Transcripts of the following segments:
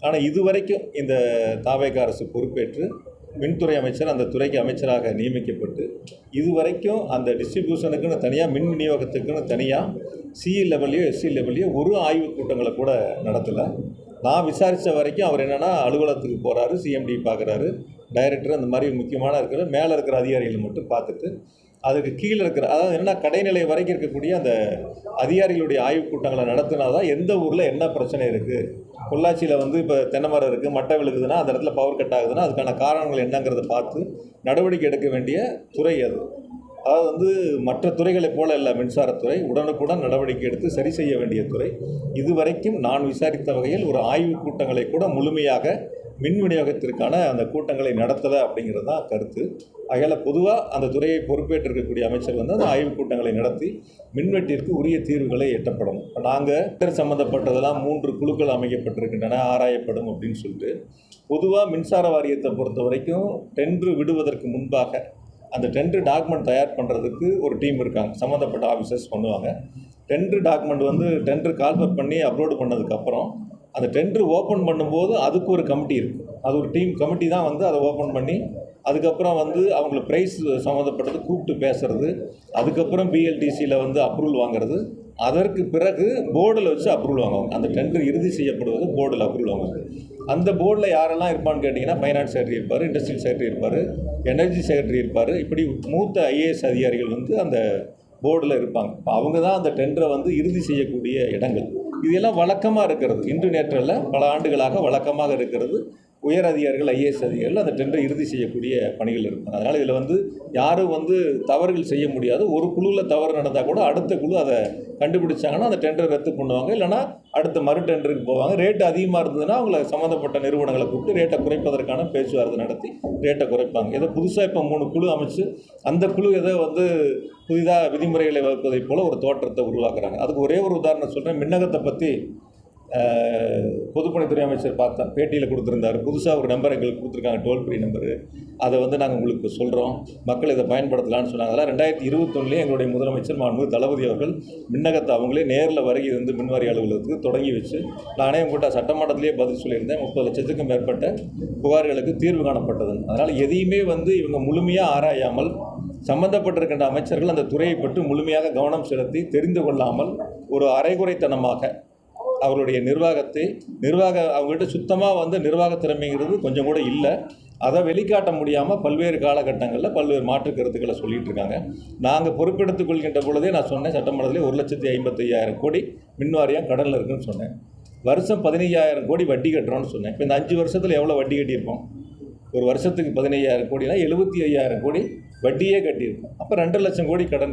ஆனால் இதுவரைக்கும் இந்த தாவேகா அரசு பொறுப்பேற்று மின்துறை அமைச்சர் அந்த துறைக்கு அமைச்சராக நியமிக்கப்பட்டு இதுவரைக்கும் அந்த டிஸ்ட்ரிபியூஷனுக்குன்னு தனியாக மின் விநியோகத்துக்குன்னு தனியாக சிஇ லெவல்லையோ எஸ்சி லெவல்லையோ ஒரு ஆய்வுக் கூட்டங்களை கூட நடத்தலை. நான் விசாரித்த வரைக்கும் அவர் என்னென்னா அலுவலகத்துக்கு போகிறாரு, சிஎம்டி பார்க்குறாரு, டைரக்டர் அந்த மாதிரி முக்கியமான இருக்கிற மேலே இருக்கிற அதிகாரிகளை மட்டும் பார்த்துட்டு அதுக்கு கீழே இருக்கிற அதாவது என்ன கடைநிலை வரைக்கும் இருக்கக்கூடிய அந்த அதிகாரிகளுடைய ஆய்வுக் கூட்டங்களை நடத்தினா தான் எந்த ஊரில் என்ன பிரச்சனை இருக்குது. பொள்ளாச்சியில் வந்து இப்போ தென்னை மரம் இருக்குது, மட்டை விழுகுதுன்னா அந்த இடத்துல பவர் கட் ஆகுதுன்னா அதுக்கான காரணங்கள் என்னங்கிறத பார்த்து நடவடிக்கை எடுக்க வேண்டிய துறை அது. அதாவது வந்து மற்ற துறைகளைப் போல இல்லை, மின்சாரத்துறை உடனுக்குடன் நடவடிக்கை எடுத்து சரி செய்ய வேண்டிய துறை. இதுவரைக்கும் நான் விசாரித்த வகையில் ஒரு ஆய்வுக் கூட்டங்களை கூட முழுமையாக மின் விநியோகத்திற்கான அந்த கூட்டங்களை நடத்தலை அப்படிங்கிறது தான் கருத்து. ஆகையால் பொதுவாக அந்த துறையை பொறுப்பேற்றிருக்கக்கூடிய அமைச்சர் வந்து அந்த ஆய்வுக் கூட்டங்களை நடத்தி மின்வெட்டிற்கு உரிய தீர்வுகளை எட்டப்படும். இப்போ நாங்கள் சம்மந்தப்பட்டதெல்லாம் 3 குழுக்கள் அமைக்கப்பட்டிருக்கின்றன, ஆராயப்படும் அப்படின்னு சொல்லிட்டு. பொதுவாக மின்சார வாரியத்தை பொறுத்த வரைக்கும் டெண்டர் விடுவதற்கு முன்பாக அந்த டெண்டர் டாக்குமெண்ட் தயார் பண்ணுறதுக்கு ஒரு டீம் இருக்காங்க, சம்மந்தப்பட்ட ஆஃபீஸர்ஸ் பண்ணுவாங்க. டெண்டர் டாக்குமெண்ட் வந்து டெண்டர் கால்ஃபர் பண்ணி அப்லோடு பண்ணதுக்கப்புறம் அந்த டெண்டர் ஓப்பன் பண்ணும்போது அதுக்கு ஒரு கமிட்டி இருக்குது. அது ஒரு டீம் கமிட்டி தான் வந்து அதை ஓப்பன் பண்ணி அதுக்கப்புறம் வந்து அவங்களுக்கு ப்ரைஸ் சம்மந்தப்பட்டது கூப்பிட்டு பேசுகிறது, அதுக்கப்புறம் பிஎல்டிசியில் வந்து அப்ரூவல் வாங்குறது, அதற்கு பிறகு போர்டில் வச்சு அப்ரூவல் வாங்குவாங்க. அந்த டெண்டர் இறுதி செய்யப்படுவது போர்டில் அப்ரூவல் வாங்குவாங்க. அந்த போர்டில் யாரெல்லாம் இருப்பான்னு கேட்டிங்கன்னா ஃபைனான்ஸ் செக்ரட்டரி இருப்பார், இண்டஸ்ட்ரியல் செக்ரட்டரி இருப்பார், எனர்ஜி செக்ரட்டரி இருப்பார். இப்படி மூத்த ஐஏஎஸ் அதிகாரிகள் வந்து அந்த போர்டில் இருப்பாங்க. இப்போ அவங்க தான் அந்த டெண்டரை வந்து இறுதி செய்யக்கூடிய இடங்கள். இதெல்லாம் வழக்கமாக இருக்கிறது, இன்று நேற்றல்ல பல ஆண்டுகளாக வழக்கமாக இருக்கிறது. உயர் அதிகாரிகள் ஐஏஎஸ் அதிகாரிகள் அந்த டெண்டரை இறுதி செய்யக்கூடிய பணிகள் இருக்கும். அதனால் இதில் வந்து யாரும் வந்து தவறுகள் செய்ய முடியாது. ஒரு குழுவில் தவறு நடந்தால் கூட அடுத்த குழு அதை கண்டுபிடிச்சாங்கன்னா அந்த டெண்டரை ரத்து பண்ணுவாங்க, இல்லைனா அடுத்த மறு டெண்டருக்கு போவாங்க. ரேட்டு அதிகமாக இருந்ததுன்னா அவங்கள சம்மந்தப்பட்ட நிறுவனங்களை கூப்பிட்டு ரேட்டை குறைப்பதற்கான பேச்சுவார்த்தை நடத்தி ரேட்டை குறைப்பாங்க. ஏதோ புதுசாக இப்போ 3 குழு அமைச்சு அந்த குழு ஏதோ வந்து புதிதாக விதிமுறைகளை வகுப்பதைப் போல் ஒரு தோற்றத்தை உருவாக்குறாங்க. அதுக்கு ஒரே ஒரு உதாரணம் சொல்கிறேன். மின்னகத்தை பற்றி பொதுப்பணித்துறை அமைச்சர் பார்த்தா பேட்டியில் கொடுத்துருந்தார். புதுசாக ஒரு நம்பர் எங்களுக்கு கொடுத்துருக்காங்க, டோல் ஃப்ரீ நம்பரு. அதை வந்து நாங்கள் உங்களுக்கு சொல்கிறோம், மக்கள் இதை பயன்படுத்தலான்னு சொன்னாங்க. அதெல்லாம் 2021 எங்களுடைய முதலமைச்சர் மாண்புமிகு தளபதி அவர்கள் மின்னகத்தை அவங்களே நேரில் வருகை வந்து மின்வாரிய அலுவலகத்துக்கு தொடங்கி வச்சு நானே உங்கள்கிட்ட சட்டமன்றத்திலேயே பதில் சொல்லியிருந்தேன். 30 லட்சத்துக்கும் மேற்பட்ட புகார்களுக்கு தீர்வு காணப்பட்டது. அதனால் எதையுமே வந்து இவங்க முழுமையாக ஆராயாமல் சம்பந்தப்பட்டிருக்கின்ற அமைச்சர்கள் அந்த துறையை பற்றி முழுமையாக கவனம் செலுத்தி தெரிந்து கொள்ளாமல் ஒரு அரைகுறைத்தனமாக அவருடைய அவங்ககிட்ட சுத்தமாக வந்து நிர்வாக திறமைங்கிறது கொஞ்சம் கூட இல்லை. அதை வெளிக்காட்ட முடியாமல் பல்வேறு காலகட்டங்களில் பல்வேறு மாற்று கருத்துக்களை சொல்லிகிட்டு இருக்காங்க. நாங்கள் பொறுப்பெடுத்துக் கொள்கின்ற பொழுதே நான் சொன்னேன், சட்டமன்றத்திலே 1,55,000 கோடி மின்வாரியம் கடனில் இருக்குன்னு சொன்னேன். வருஷம் 15,000 கோடி வட்டி கட்டுறோன்னு சொன்னேன். இப்போ இந்த 5 வருஷத்தில் எவ்வளோ வட்டி கட்டியிருப்போம்? ஒரு வருஷத்துக்கு 15,000 கோடினா 75,000 கோடி வட்டியே கட்டியிருக்கோம். அப்போ 2 லட்சம் கோடி கடன்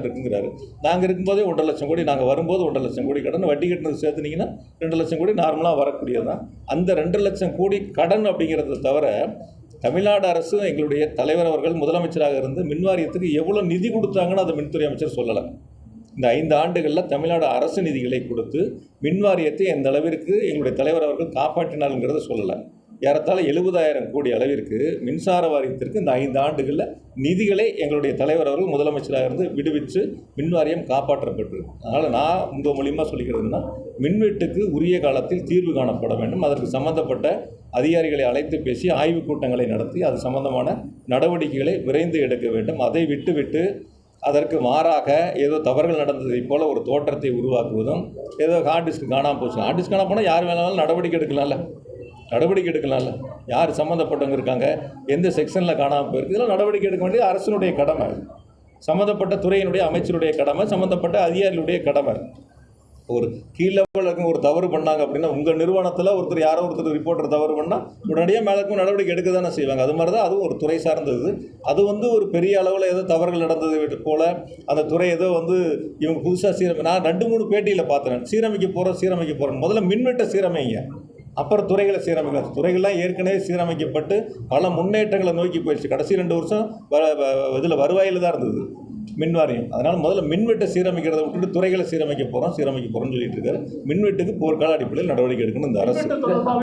இருக்குங்கிறாரு. நாங்கள் இருக்கும்போதே 1,5 லட்சம் கோடி, நாங்கள் வரும்போது 1,5 லட்சம் கோடி கடன், வட்டி கட்டினது சேர்த்துனீங்கன்னா 2 லட்சம் கோடி நார்மலாக வரக்கூடியது தான். அந்த 2 லட்சம் கோடி கடன் அப்படிங்கிறத தவிர தமிழ்நாடு அரசு எங்களுடைய தலைவர் அவர்கள் முதலமைச்சராக இருந்து மின்வாரியத்துக்கு எவ்வளோ நிதி கொடுத்தாங்கன்னு அதை மின்துறை அமைச்சர் சொல்லலை. இந்த 5 ஆண்டுகளில் தமிழ்நாடு அரசு நிதிகளை கொடுத்து மின்வாரியத்தை எந்த அளவிற்கு எங்களுடைய தலைவர் அவர்கள் காப்பாற்றினாருங்கிறத சொல்லலை. ஏறத்தாழ 70,000 கோடி அளவிற்கு மின்சார வாரியத்திற்கு இந்த 5 ஆண்டுகளில் நிதிகளை எங்களுடைய தலைவர் அவர்கள் முதலமைச்சராக இருந்து விடுவித்து மின்வாரியம் காப்பாற்றப்பட்டிருக்கு. அதனால் நான் உங்கள் மூலியமாக சொல்லிக்கிறதுனா மின்வெட்டுக்கு உரிய காலத்தில் தீர்வு காணப்பட வேண்டும். அதற்கு சம்பந்தப்பட்ட அதிகாரிகளை அழைத்து பேசி ஆய்வுக் கூட்டங்களை நடத்தி அது சம்பந்தமான நடவடிக்கைகளை விரைந்து எடுக்க வேண்டும். அதை விட்டுவிட்டு அதற்கு மாறாக ஏதோ தவறுகள் நடந்ததைப் போல ஒரு தோற்றத்தை உருவாக்குவதும், ஏதோ ஹார்ட் டிஸ்க் காணாமல் போச்சு, ஹார்ட் டிஸ்க் காணாமல் போனால் யார் வேணாலும் நடவடிக்கை எடுக்கலாம்ல. யார் சம்மந்தப்பட்டவங்க இருக்காங்க, எந்த செக்ஷனில் காணாமல் போயிருக்கு, இதெல்லாம் நடவடிக்கை எடுக்க வேண்டியது அரசினுடைய கடமை, சம்மந்தப்பட்ட துறையினுடைய அமைச்சருடைய கடமை, சம்மந்தப்பட்ட அதிகாரிகளுடைய கடமை. ஒரு கீழ் லெவலில் இருக்க ஒரு தவறு பண்ணாங்க அப்படின்னா உங்கள் நிறுவனத்தில் யாரோ ஒருத்தர் ரிப்போர்ட்டர் தவறு பண்ணால் உடனடியாக மேலக்கும் நடவடிக்கை எடுக்க தானே செய்வாங்க. அது மாதிரி தான் அதுவும் ஒரு துறை சார்ந்தது. அது வந்து ஒரு பெரிய அளவில் ஏதோ தவறுகள் நடந்தது போல் அந்த துறை ஏதோ வந்து இவங்க புதுசாக நான் 2-3 பேட்டியில் பார்த்தேன். சீரமைக்க போகிறேன். முதல்ல மின்வெட்டை சீரமைங்க, அப்புறம் துறைகளை சீரமைக்கலாம். துறைகள்லாம் ஏற்கனவே சீரமைக்கப்பட்டு பல முன்னேற்றங்களை நோக்கி போயிடுச்சு. கடைசி 2 வருஷம் இதில் வருவாயில் தான் இருந்தது மின்வாரியம். அதனால் முதல்ல மின்வெட்டை சீரமைக்கிறத விட்டுட்டு துறைகளை சீரமைக்க போகிறோம்னு சொல்லிட்டு இருக்காரு. மின்வெட்டுக்கு போர்க்கால அடிப்படையில் நடவடிக்கை எடுக்கணும் இந்த அரசு.